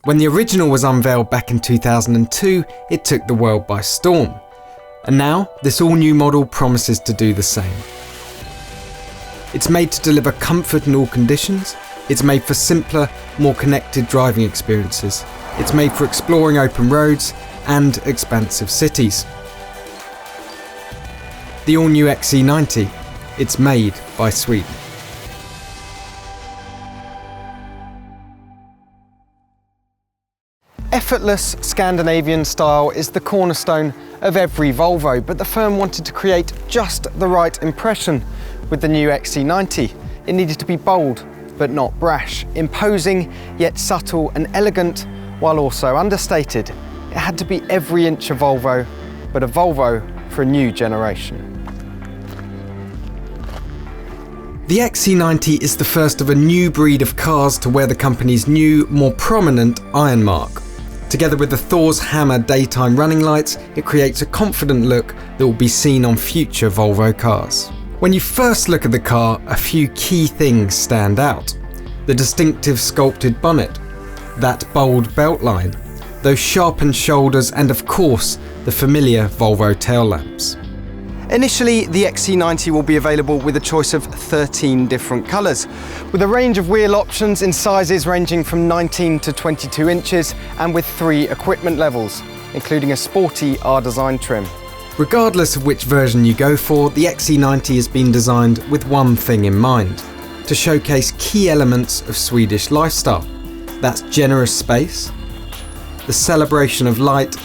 When the original was unveiled back in 2002, it took the world by storm. And now, this all-new model promises to do the same. It's made to deliver comfort in all conditions. It's made for simpler, more connected driving experiences. It's made for exploring open roads and expansive cities. The all-new XC90, it's made by Sweden. Effortless Scandinavian style is the cornerstone of every Volvo, but the firm wanted to create just the right impression with the new XC90. It needed to be bold, but not brash, imposing yet subtle and elegant, while also understated. It had to be every inch a Volvo, but a Volvo for a new generation. The XC90 is the first of a new breed of cars to wear the company's new, more prominent iron mark. Together with the Thor's Hammer daytime running lights, it creates a confident look that will be seen on future Volvo cars. When you first look at the car, a few key things stand out. The distinctive sculpted bonnet, that bold belt line, those sharpened shoulders, and of course, the familiar Volvo tail lamps. Initially, the XC90 will be available with a choice of 13 different colours, with a range of wheel options in sizes ranging from 19 to 22 inches and with 3 equipment levels, including a sporty R-Design trim. Regardless of which version you go for, the XC90 has been designed with one thing in mind: to showcase key elements of Swedish lifestyle. That's generous space, the celebration of light,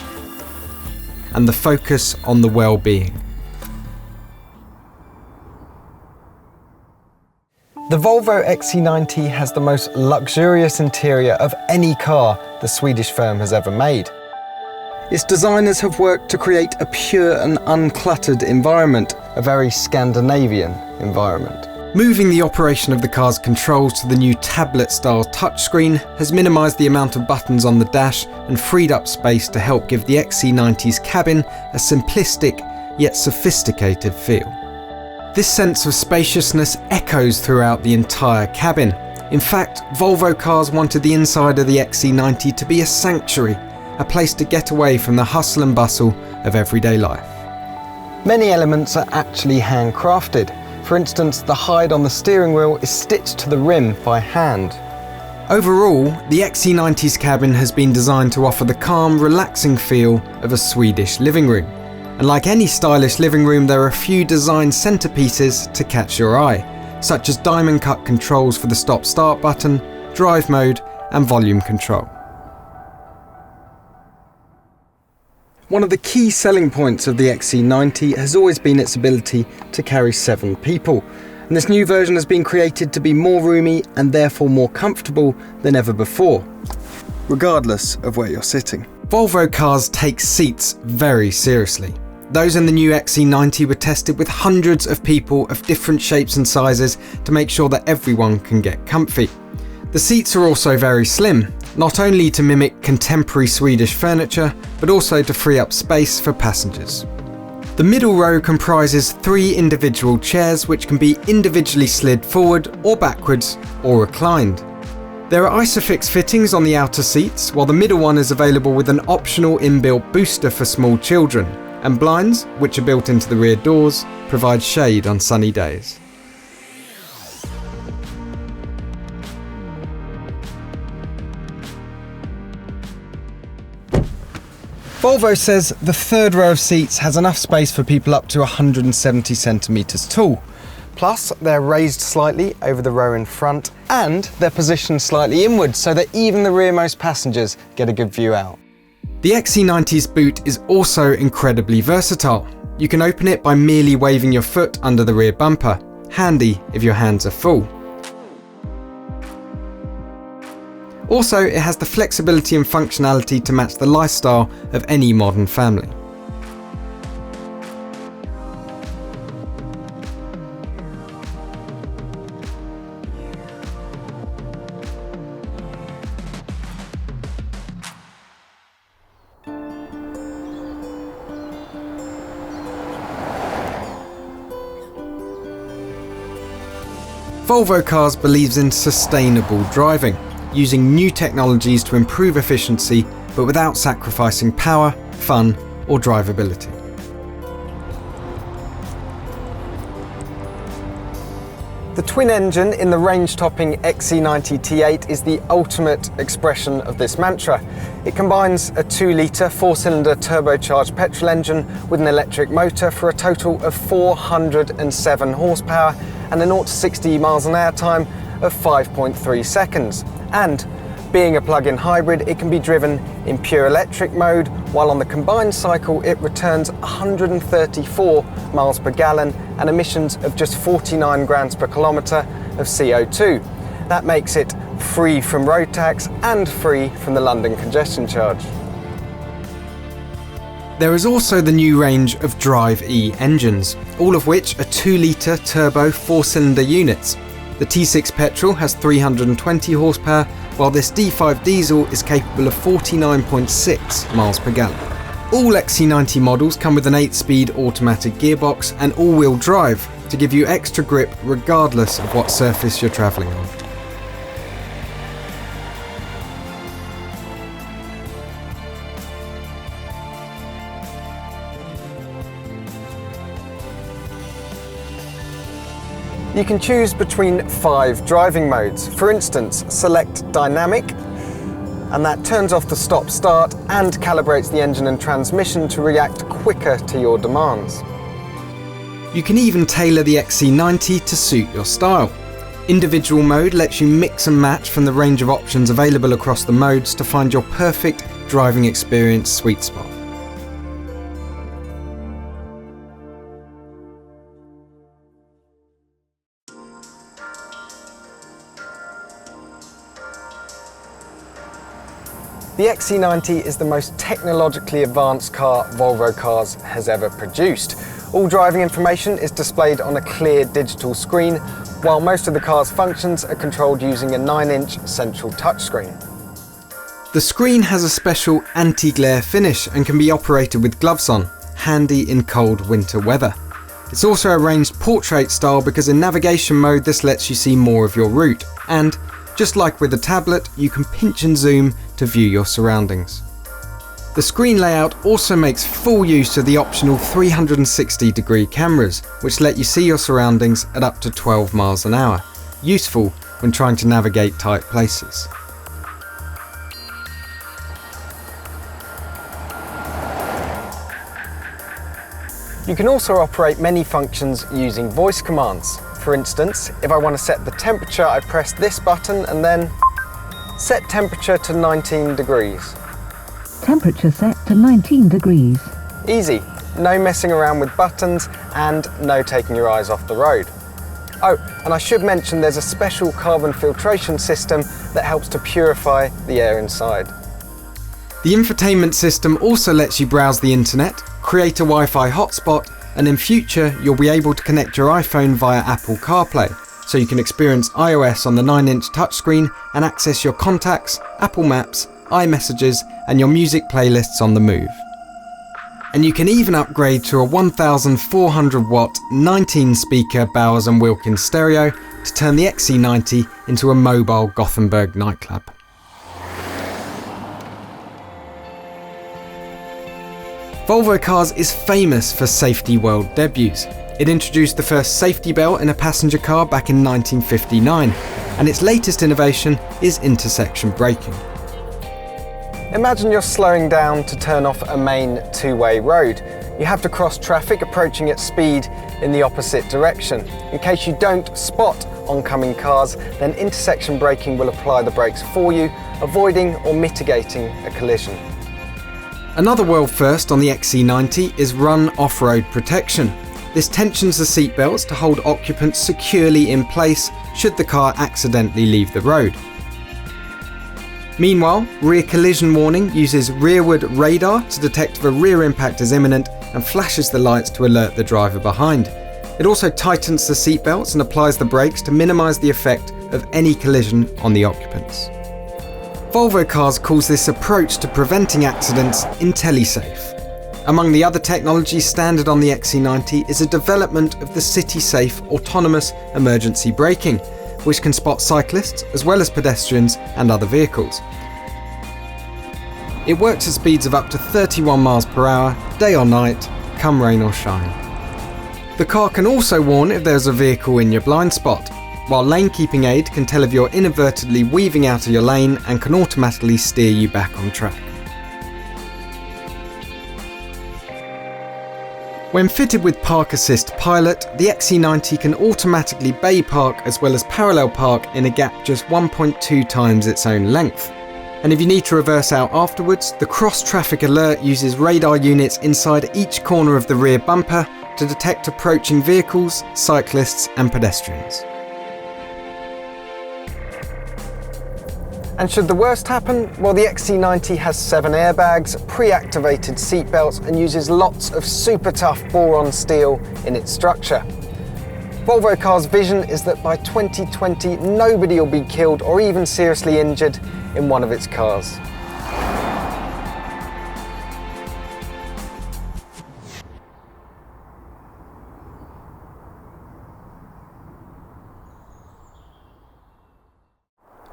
and the focus on the well-being. The Volvo XC90 has the most luxurious interior of any car the Swedish firm has ever made. Its designers have worked to create a pure and uncluttered environment, a very Scandinavian environment. Moving the operation of the car's controls to the new tablet-style touchscreen has minimised the amount of buttons on the dash and freed up space to help give the XC90's cabin a simplistic yet sophisticated feel. This sense of spaciousness echoes throughout the entire cabin. In fact, Volvo cars wanted the inside of the XC90 to be a sanctuary, a place to get away from the hustle and bustle of everyday life. Many elements are actually handcrafted. For instance, the hide on the steering wheel is stitched to the rim by hand. Overall, the XC90's cabin has been designed to offer the calm, relaxing feel of a Swedish living room. And like any stylish living room, there are a few design centerpieces to catch your eye, such as diamond cut controls for the stop-start button, drive mode, and volume control. One of the key selling points of the XC90 has always been its ability to carry 7 people, and this new version has been created to be more roomy and therefore more comfortable than ever before, regardless of where you're sitting. Volvo cars take seats very seriously. Those in the new XC90 were tested with hundreds of people of different shapes and sizes to make sure that everyone can get comfy. The seats are also very slim, not only to mimic contemporary Swedish furniture, but also to free up space for passengers. The middle row comprises 3 individual chairs which can be individually slid forward or backwards or reclined. There are Isofix fittings on the outer seats, while the middle one is available with an optional inbuilt booster for small children, and blinds, which are built into the rear doors, provide shade on sunny days. Volvo says the third row of seats has enough space for people up to 170 centimetres tall. Plus, they're raised slightly over the row in front, and they're positioned slightly inwards so that even the rearmost passengers get a good view out. The XC90's boot is also incredibly versatile. You can open it by merely waving your foot under the rear bumper, handy if your hands are full. Also, it has the flexibility and functionality to match the lifestyle of any modern family. Volvo Cars believes in sustainable driving. using new technologies to improve efficiency, but without sacrificing power, fun, or drivability. The twin engine in the range-topping XC90 T8 is the ultimate expression of this mantra. It combines a 2-litre 4-cylinder turbocharged petrol engine with an electric motor for a total of 407 horsepower and a 0 to 60 miles an hour time of 5.3 seconds. And being a plug-in hybrid, it can be driven in pure electric mode, while on the combined cycle it returns 134 miles per gallon and emissions of just 49 grams per kilometre of CO2. That makes it free from road tax and free from the London congestion charge. There is also the new range of Drive E engines, all of which are 2-litre turbo 4-cylinder units. The T6 petrol has 320 horsepower, while this D5 diesel is capable of 49.6 miles per gallon. All XC90 models come with an 8-speed automatic gearbox and all-wheel drive to give you extra grip regardless of what surface you're travelling on. You can choose between 5 driving modes. For instance, select Dynamic, and that turns off the stop-start and calibrates the engine and transmission to react quicker to your demands. You can even tailor the XC90 to suit your style. Individual mode lets you mix and match from the range of options available across the modes to find your perfect driving experience sweet spot. The XC90 is the most technologically advanced car Volvo Cars has ever produced. All driving information is displayed on a clear digital screen, while most of the car's functions are controlled using a 9-inch central touchscreen. The screen has a special anti-glare finish and can be operated with gloves on, handy in cold winter weather. It's also arranged portrait style because in navigation mode this lets you see more of your route, and just like with a tablet, you can pinch and zoom to view your surroundings. The screen layout also makes full use of the optional 360-degree cameras, which let you see your surroundings at up to 12 miles an hour, useful when trying to navigate tight places. You can also operate many functions using voice commands. For instance, if I want to set the temperature, I press this button and then set temperature to 19 degrees. Temperature set to 19 degrees. Easy, no messing around with buttons and no taking your eyes off the road. Oh, and I should mention there's a special carbon filtration system that helps to purify the air inside. The infotainment system also lets you browse the internet, create a Wi-Fi hotspot, and in future you'll be able to connect your iPhone via Apple CarPlay, so you can experience iOS on the 9-inch touchscreen and access your contacts, Apple Maps, iMessages and your music playlists on the move. And you can even upgrade to a 1400 watt 19-speaker Bowers & Wilkins stereo to turn the XC90 into a mobile Gothenburg nightclub. Volvo Cars is famous for safety world debuts. It introduced the first safety belt in a passenger car back in 1959, and its latest innovation is intersection braking. Imagine you're slowing down to turn off a main two-way road. You have to cross traffic approaching at speed in the opposite direction. In case you don't spot oncoming cars, then intersection braking will apply the brakes for you, avoiding or mitigating a collision. Another world first on the XC90 is Run Off-Road Protection. This tensions the seatbelts to hold occupants securely in place should the car accidentally leave the road. Meanwhile, Rear Collision Warning uses rearward radar to detect if a rear impact is imminent and flashes the lights to alert the driver behind. It also tightens the seatbelts and applies the brakes to minimise the effect of any collision on the occupants. Volvo Cars calls this approach to preventing accidents IntelliSafe. Among the other technologies standard on the XC90 is a development of the city-safe autonomous emergency braking, which can spot cyclists as well as pedestrians and other vehicles. It works at speeds of up to 31 miles per hour, day or night, come rain or shine. The car can also warn if there's a vehicle in your blind spot, while lane keeping aid can tell if you're inadvertently weaving out of your lane and can automatically steer you back on track. When fitted with Park Assist Pilot, the XC90 can automatically bay park as well as parallel park in a gap just 1.2 times its own length. And if you need to reverse out afterwards, the Cross Traffic Alert uses radar units inside each corner of the rear bumper to detect approaching vehicles, cyclists and pedestrians. And should the worst happen? Well, the XC90 has 7 airbags, pre-activated seatbelts and uses lots of super tough boron steel in its structure. Volvo Cars' vision is that by 2020 nobody will be killed or even seriously injured in one of its cars.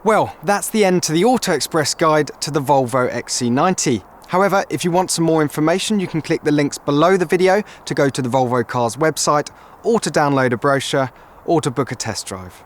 Well, that's the end to the Auto Express guide to the Volvo XC90. However, if you want some more information, you can click the links below the video to go to the Volvo Cars website, or to download a brochure, or to book a test drive.